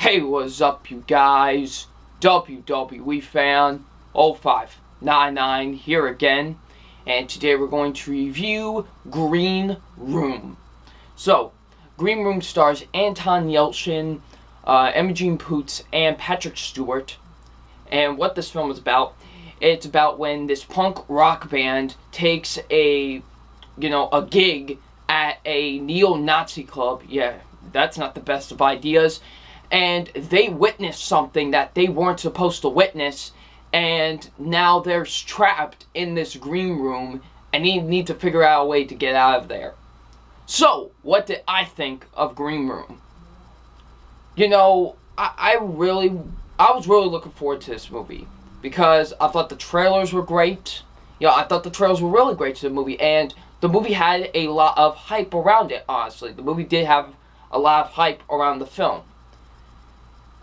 Hey, what's up, you guys? WWE fan 0599 here again, and today we're going to review Green Room. So, Green Room stars Anton Yelchin, Imogen Poots, and Patrick Stewart. And what this film is about, it's about when this punk rock band takes a gig at a neo-Nazi club. Yeah, that's not the best of ideas. And they witness something that they weren't supposed to witness, and now they're trapped in this green room and need to figure out a way to get out of there. So, what did I think of Green Room? I was really looking forward to this movie because I thought the trailers were great. I thought the trailers were really great to the movie, and the movie had a lot of hype around it, honestly. The movie did have a lot of hype around the film.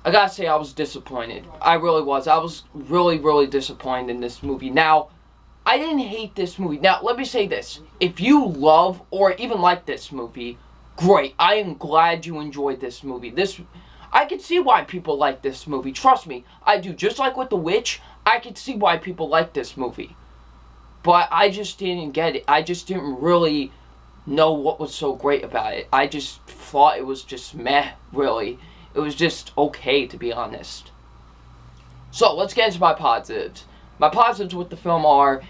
I gotta say, I was disappointed. I really was. I was really, really disappointed in this movie. Now, I didn't hate this movie. Now, let me say this. If you love or even like this movie, great. I am glad you enjoyed this movie. I could see why people like this movie. Trust me, I do. Just like with The Witch, I could see why people like this movie. But I just didn't get it. I just didn't really know what was so great about it. I just thought it was just meh, really. It was just okay, to be honest. So, let's get into my positives. My positives with the film are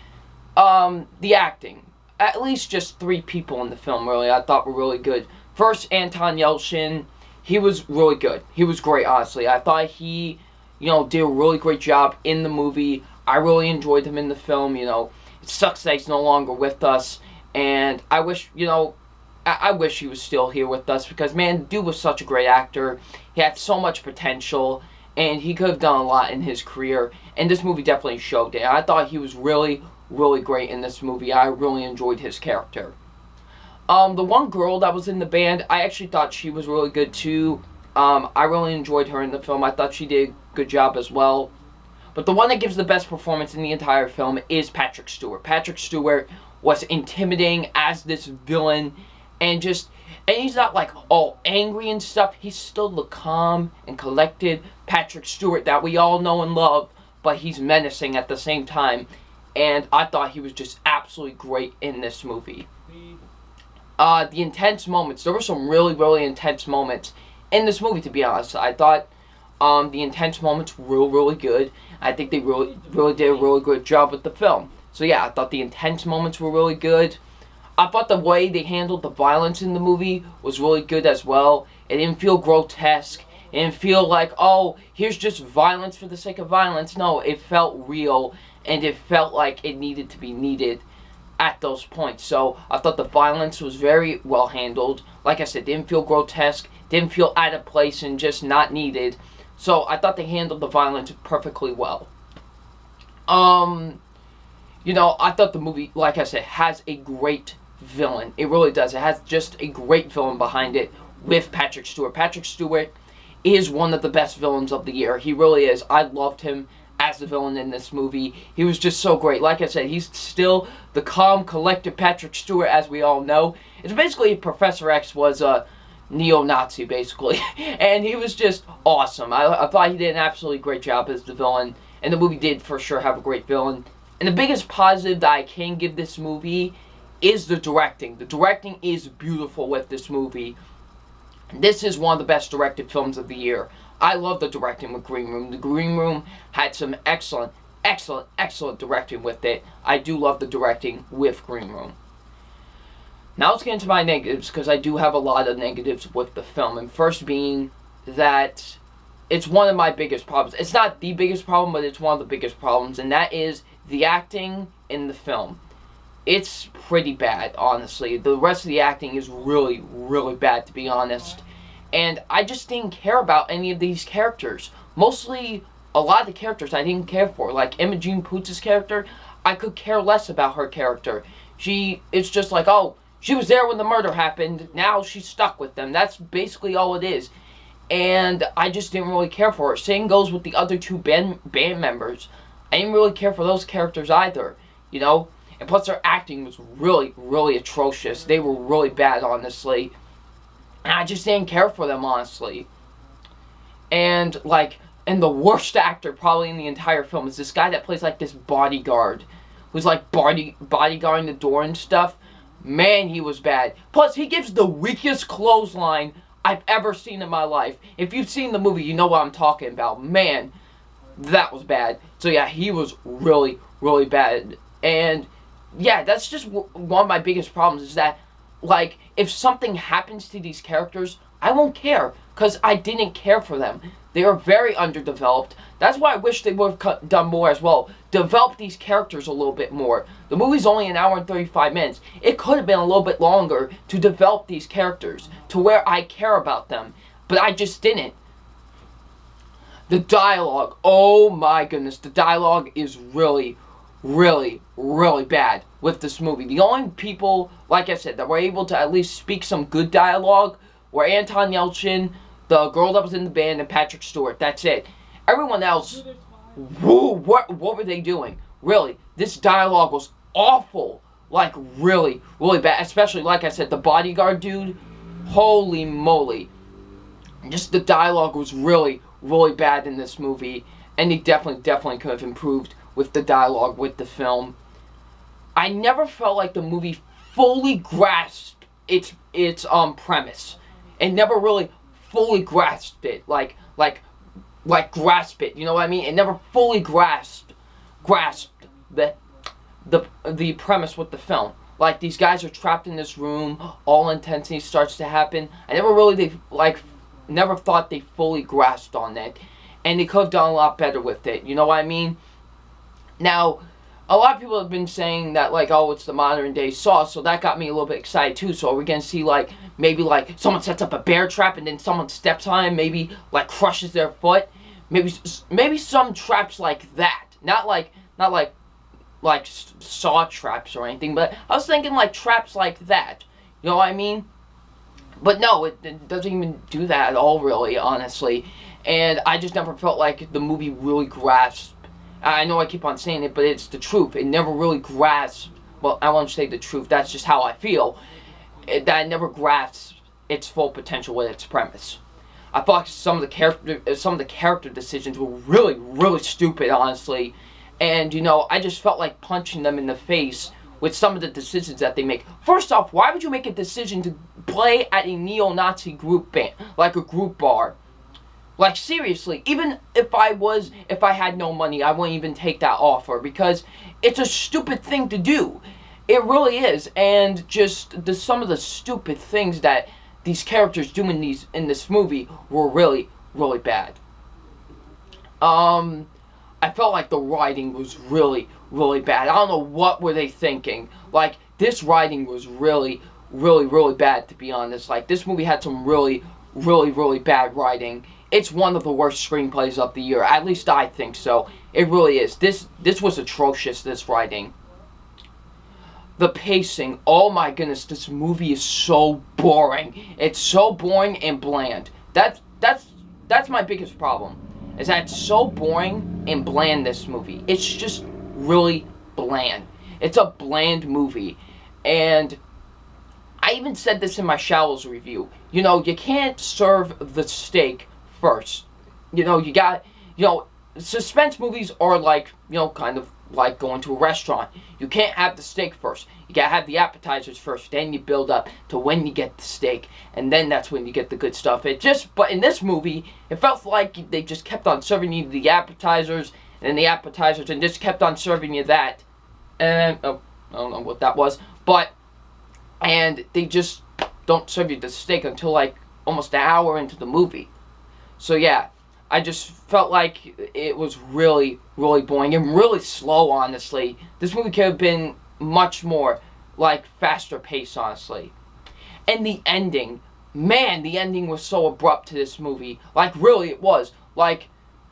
the acting. At least just 3 people in the film, really, I thought were really good. First, Anton Yelchin. He was really good. He was great, honestly. I thought he, did a really great job in the movie. I really enjoyed him in the film, It sucks that he's no longer with us. And I wish, I wish he was still here with us because, man, the dude was such a great actor. He had so much potential, and he could have done a lot in his career. And this movie definitely showed it. I thought he was really, really great in this movie. I really enjoyed his character. The one girl that was in the band, I actually thought she was really good, too. I really enjoyed her in the film. I thought she did a good job as well. But the one that gives the best performance in the entire film is Patrick Stewart. Patrick Stewart was intimidating as this villain. And he's not like all angry and stuff. He's still the calm and collected Patrick Stewart that we all know and love, but he's menacing at the same time. And I thought he was just absolutely great in this movie. The intense moments. There were some really, really intense moments in this movie, to be honest. I thought the intense moments were really good. I think they really, really did a really good job with the film. So yeah, I thought the intense moments were really good. I thought the way they handled the violence in the movie was really good as well. It didn't feel grotesque. It didn't feel like, oh, here's just violence for the sake of violence. No, it felt real, and it felt like it needed to be needed at those points. So I thought the violence was very well handled. Like I said, didn't feel grotesque, didn't feel out of place and just not needed. So I thought they handled the violence perfectly well. I thought the movie, like I said, has a great villain. It really does. It has just a great villain behind it with Patrick Stewart. Patrick Stewart is one of the best villains of the year. He really is. I loved him as the villain in this movie. He was just so great. Like I said, he's still the calm, collected Patrick Stewart, as we all know. It's basically Professor X was a neo-Nazi, basically. And he was just awesome. I thought he did an absolutely great job as the villain. And the movie did for sure have a great villain. And the biggest positive that I can give this movie is the directing. The directing is beautiful with this movie. This is one of the best directed films of the year. I love the directing with Green Room. The Green Room had some excellent, excellent, excellent directing with it. I do love the directing with Green Room. Now let's get into my negatives, because I do have a lot of negatives with the film. And first being that it's one of my biggest problems. It's not the biggest problem, but it's one of the biggest problems. And that is the acting in the film. It's pretty bad, honestly. The rest of the acting is really, really bad, to be honest. And I just didn't care about any of these characters. Mostly, a lot of the characters I didn't care for. Like Imogen Poots' character, I could care less about her character. It's just like, oh, she was there when the murder happened. Now she's stuck with them. That's basically all it is. And I just didn't really care for her. Same goes with the other 2 band members. I didn't really care for those characters either, And plus their acting was really, really atrocious. They were really bad, honestly. And I just didn't care for them, honestly. And like, and the worst actor probably in the entire film is this guy that plays like this bodyguard, who's like bodyguarding the door and stuff. Man, he was bad. Plus, he gives the weakest clothesline I've ever seen in my life. If you've seen the movie, you know what I'm talking about. Man, that was bad. So yeah, he was really, really bad. And yeah, that's just one of my biggest problems is that, like, if something happens to these characters, I won't care because I didn't care for them. They are very underdeveloped. That's why I wish they would have done more as well. Develop these characters a little bit more. The movie's only an hour and 35 minutes. It could have been a little bit longer to develop these characters to where I care about them, but I just didn't. The dialogue, oh my goodness, the dialogue is really, really, really bad with this movie. The only people, like I said, that were able to at least speak some good dialogue were Anton Yelchin, the girl that was in the band, and Patrick Stewart. That's it. Everyone else, woo, what were they doing? Really, this dialogue was awful. Like, really, really bad. Especially, like I said, the bodyguard dude, holy moly. Just the dialogue was really, really bad in this movie, and he definitely could have improved with the dialogue with the film. I never felt like the movie fully grasped its premise. It never really fully grasped it, like grasp it. You know what I mean? It never fully grasped the premise with the film. Like, these guys are trapped in this room, all intensity starts to happen. I never thought they fully grasped on it, and they could have done a lot better with it. You know what I mean? Now, a lot of people have been saying that, like, oh, it's the modern day Saw, so that got me a little bit excited too. So are we gonna see, like, maybe like someone sets up a bear trap and then someone steps on it, maybe like crushes their foot? Maybe some traps like that, not like Saw traps or anything, but I was thinking like traps like that. You know what I mean? But no, it doesn't even do that at all, really, honestly. And I just never felt like the movie really grasped. I know I keep on saying it, but it's the truth. It never really grasped. Well, I won't say the truth. That's just how I feel. That it never grasped its full potential with its premise. I thought some of the character decisions were really, really stupid, honestly. And, you know, I just felt like punching them in the face with some of the decisions that they make. First off, why would you make a decision to play at a neo-Nazi group band, like a group bar? Like, seriously, even if I had no money, I wouldn't even take that offer, because it's a stupid thing to do. It really is. And just some of the stupid things that these characters do in this movie were really, really bad. I felt like the writing was really, really bad. I don't know what were they thinking. Like, this writing was really, really, really bad, to be honest. Like, this movie had some really, really, really bad writing. It's one of the worst screenplays of the year. At least I think so. It really is. This was atrocious, this writing. The pacing, oh my goodness, this movie is so boring. It's so boring and bland. That's my biggest problem. Is that it's so boring and bland, this movie. It's just really bland. It's a bland movie. And I even said this in my Shallows review. You know, you can't serve the steak first. You know, suspense movies are like, you know, kind of like going to a restaurant. You can't have the steak first. You gotta have the appetizers first. Then you build up to when you get the steak, and then that's when you get the good stuff. But in this movie, it felt like they just kept on serving you the appetizers, and then the appetizers, and just kept on serving you that. And I don't know what that was, and they just don't serve you the steak until like almost an hour into the movie. So yeah, I just felt like it was really, really boring and really slow, honestly. This movie could have been much more, like, faster pace, honestly. And the ending, man, the ending was so abrupt to this movie. Like, really, it was. Like,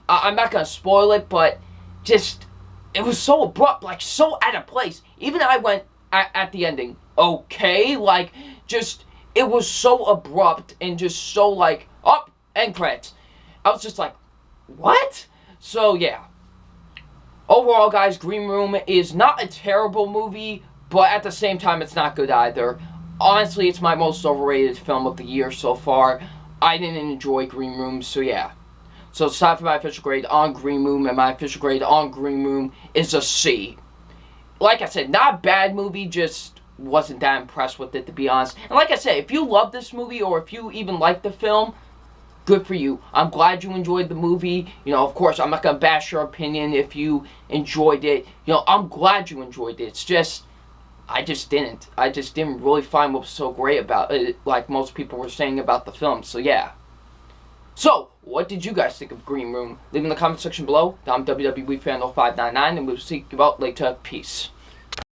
I'm not gonna spoil it, but just, it was so abrupt, like, so out of place. Even I went at the ending, okay? Like, just, it was so abrupt and just so, like, up, end credits. I was just like, what? So, yeah. Overall, guys, Green Room is not a terrible movie, but at the same time, it's not good either. Honestly, it's my most overrated film of the year so far. I didn't enjoy Green Room, so yeah. So it's time for my official grade on Green Room, and my official grade on Green Room is a C. Like I said, not a bad movie, just wasn't that impressed with it, to be honest. And like I said, if you love this movie, or if you even like the film, good for you. I'm glad you enjoyed the movie. You know, of course, I'm not going to bash your opinion if you enjoyed it. You know, I'm glad you enjoyed it. It's just, I just didn't. I just didn't really find what was so great about it, like most people were saying about the film. So, yeah. So, what did you guys think of Green Room? Leave in the comment section below. I'm WWE Fan 0599, and we'll see you out later. Peace.